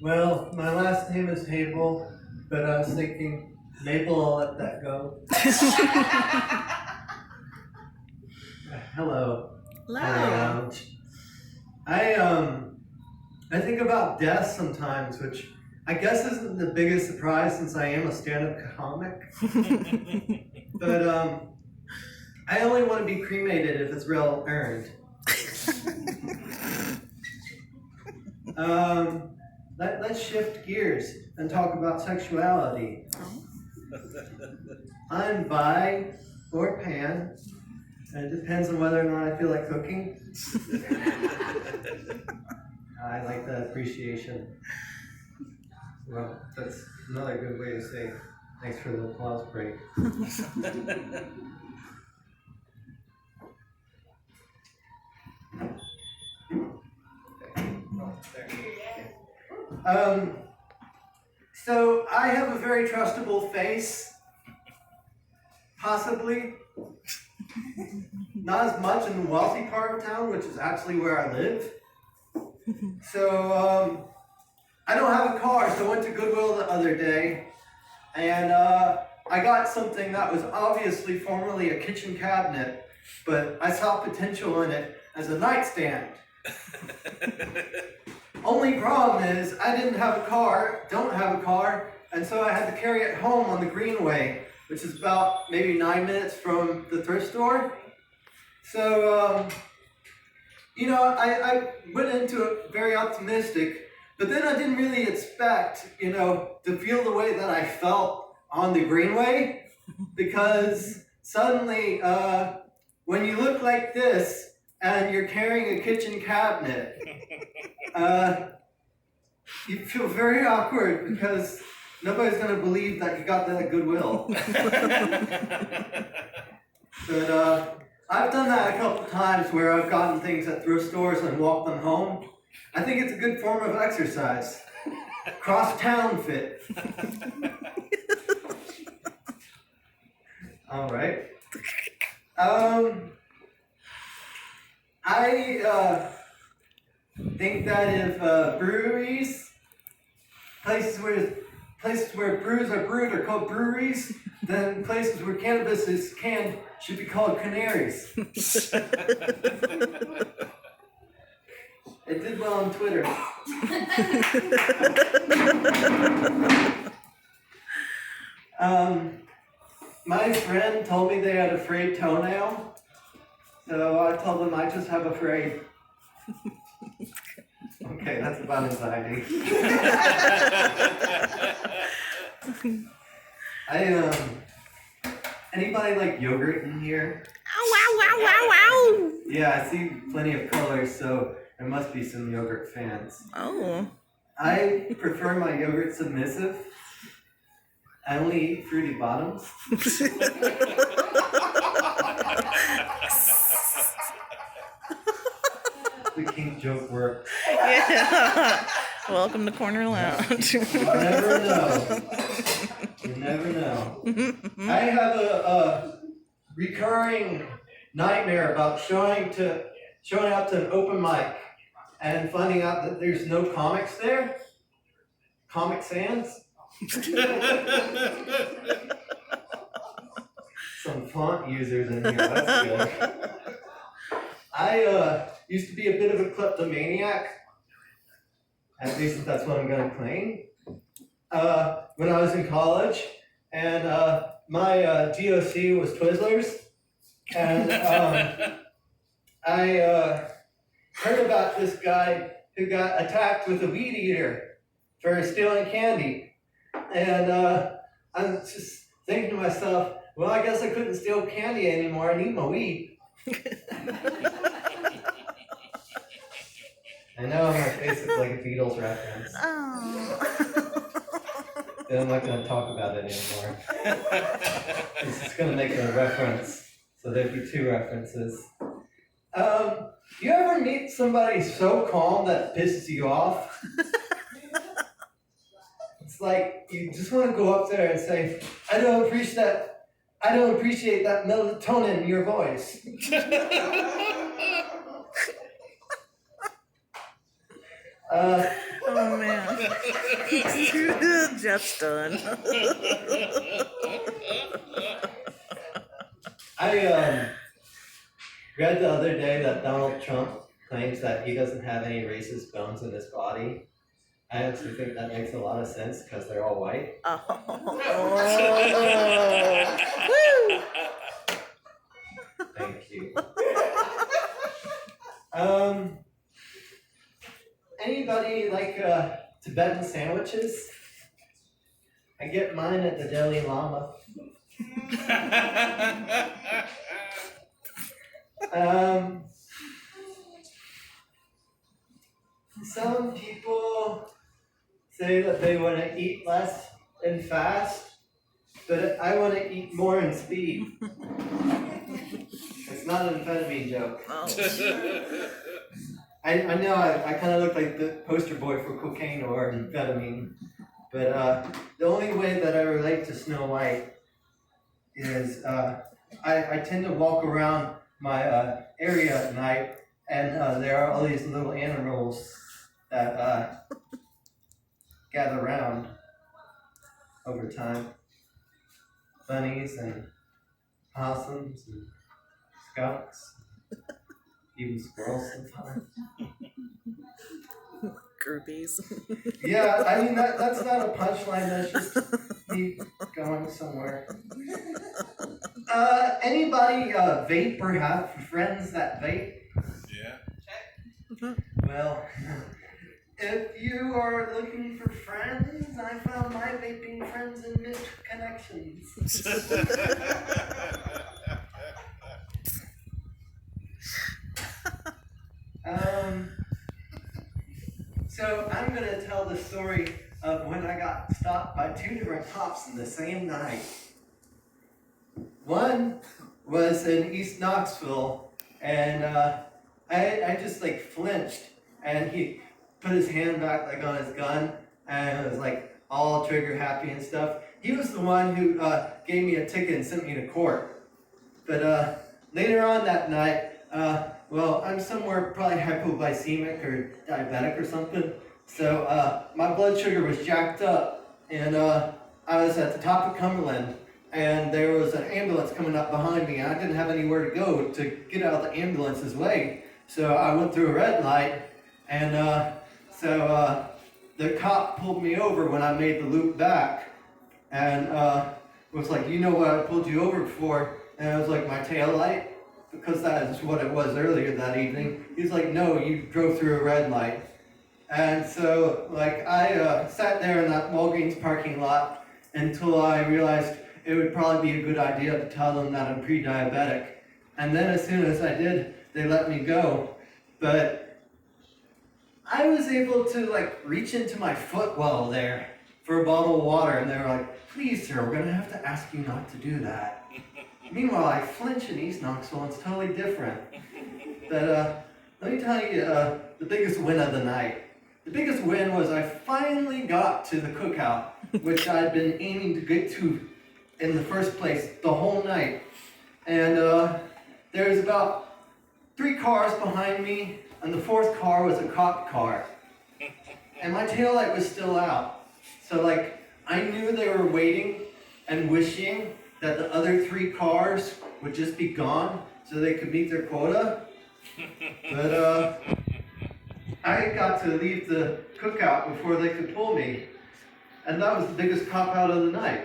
Well, my last name is Hable, but I was thinking Maple, I'll let that go. Hello. Hello. I think about death sometimes, which I guess isn't the biggest surprise since I am a stand-up comic. But I only want to be cremated if it's real earned. Let's shift gears and talk about sexuality. I'm bi or pan, and it depends on whether or not I feel like cooking. I like that appreciation. Well, that's another good way to say thanks for the applause break. So I have a very trustable face, possibly. Not as much in the wealthy part of town, which is actually where I live. So I don't have a car, so I went to Goodwill the other day, and I got something that was obviously formerly a kitchen cabinet, but I saw potential in it as a nightstand. Only problem is I didn't have a car, don't have a car, and so I had to carry it home on the Greenway, which is about maybe 9 minutes from the thrift store. So, I went into it very optimistic, but then I didn't really expect, to feel the way that I felt on the Greenway, because suddenly, when you look like this and you're carrying a kitchen cabinet, you feel very awkward because nobody's going to believe that you got that at Goodwill. But I've done that a couple times where I've gotten things at thrift stores and walked them home. I think it's a good form of exercise. Cross-town fit. All right. I think that if breweries, places where brews are brewed are called breweries, then places where cannabis is canned should be called canaries. It did well on Twitter. My friend told me they had a frayed toenail, so I told them I just have a frayed. Okay, that's about anxiety. Anybody like yogurt in here? Ow, ow, ow, ow, ow. Yeah, I see plenty of colors, so there must be some yogurt fans. Oh. I prefer my yogurt submissive. I only eat Fruity Bottoms. The kink joke worked. Yeah. Welcome to Corner Lounge. You never know. You never know. I have a recurring nightmare about showing up to an open mic and finding out that there's no comics there. Comic Sans. Some font users in here. That's good. I used to be a bit of a kleptomaniac. At least that's what I'm going to claim. When I was in college, and my DOC was Twizzlers, and I heard about this guy who got attacked with a weed eater for stealing candy. And I was just thinking to myself, well, I guess I couldn't steal candy anymore. I need my weed. I know my face looks like a Beatles reference. Oh. But I'm not going to talk about it anymore. It's just going to make a reference. So there'd be two references. You ever meet somebody so calm that pisses you off? It's like you just want to go up there and say, I don't appreciate that melatonin in your voice. Oh man. Jeff's done. I read the other day that Donald Trump claims that he doesn't have any racist bones in his body. I actually think that makes a lot of sense because they're all white. Woo! Thank you. Anybody like Tibetan sandwiches? I get mine at the Dalai Lama. Some people say that they want to eat less and fast, but I want to eat more and speed. It's not an amphetamine joke. Oh. I know I kind of look like the poster boy for cocaine or amphetamine, but the only way that I relate to Snow White is I tend to walk around my area at night, and there are all these little animals that gather around over time. Bunnies and possums and skunks, even squirrels sometimes. Groupies. Yeah, I mean that's not a punchline, that's just me going somewhere. Anybody vape or have friends that vape? Yeah. Well, if you are looking for friends, I found my vaping friends in Mint Connections. So I'm gonna tell the story of when I got stopped by two different cops in the same night. One was in East Knoxville, and I just like flinched, and he put his hand back like on his gun, and it was like all trigger happy and stuff. He was the one who gave me a ticket and sent me to court. But later on that night, well, I'm somewhere probably hypoglycemic or diabetic or something. So my blood sugar was jacked up, and I was at the top of Cumberland, and there was an ambulance coming up behind me, and I didn't have anywhere to go to get out of the ambulance's way. So I went through a red light, and so the cop pulled me over when I made the loop back, and was like, "You know what I pulled you over for?" And I was like, "My tail light?" Because that is what it was earlier that evening. He's like, "No, you drove through a red light." And so, like, I sat there in that Walgreens parking lot until I realized it would probably be a good idea to tell them that I'm pre-diabetic. And then as soon as I did, they let me go. But I was able to, like, reach into my footwell there for a bottle of water, and they were like, "Please, sir, we're gonna have to ask you not to do that." Meanwhile, I flinch in East Knoxville, and it's totally different. But let me tell you the biggest win of the night. The biggest win was I finally got to the cookout, which I'd been aiming to get to in the first place the whole night. And there's about 3 cars behind me, and the 4th car was a cop car. And my taillight was still out. So, like, I knew they were waiting and wishing that the other 3 cars would just be gone so they could meet their quota. But I got to leave the cookout before they could pull me. And that was the biggest cop out of the night.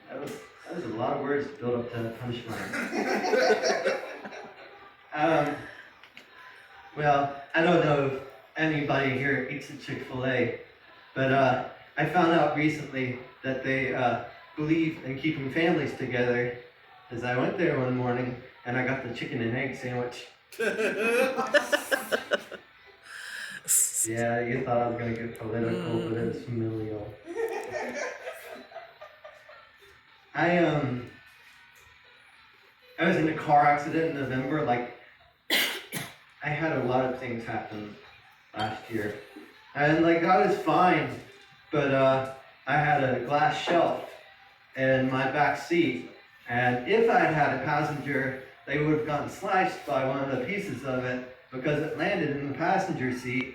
That was a lot of words to build up to that punchline. Well, I don't know if anybody here eats at Chick-fil-A, but I found out recently that they believe in keeping families together, as I went there one morning and I got the chicken and egg sandwich. Yeah, you thought I was going to get political, but it was familial. I was in a car accident in November. Like, I had a lot of things happen last year. And, like, I was fine, but I had a glass shelf in my back seat. And if I had had a passenger they would have gotten sliced by one of the pieces of it because it landed in the passenger seat.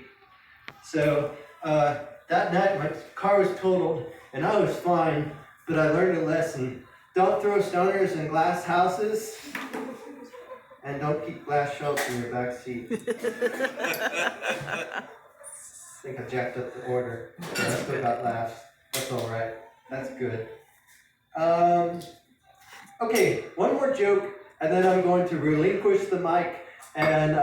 So that night my car was totaled and I was fine, but I learned a lesson. Don't throw stoners in glass houses and don't keep glass shelves in your back seat. I think I jacked up the order. But I still got laughs. That's alright. That's good. Okay, one more joke, and then I'm going to relinquish the mic and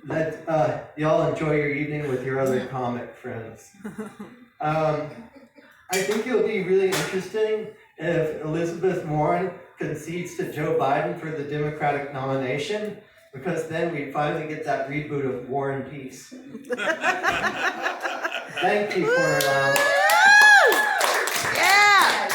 let y'all enjoy your evening with your other comic friends. I think it'll be really interesting if Elizabeth Warren concedes to Joe Biden for the Democratic nomination, because then we finally get that reboot of War and Peace. Thank you, Corner Lounge. Yeah.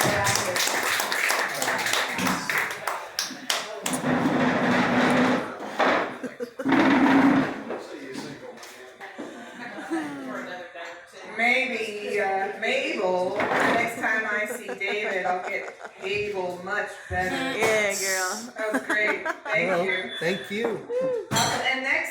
Maybe, Mabel, next time I see David, I'll get Mabel much better. Yeah, girl. That was great. Thank you. Thank you. And next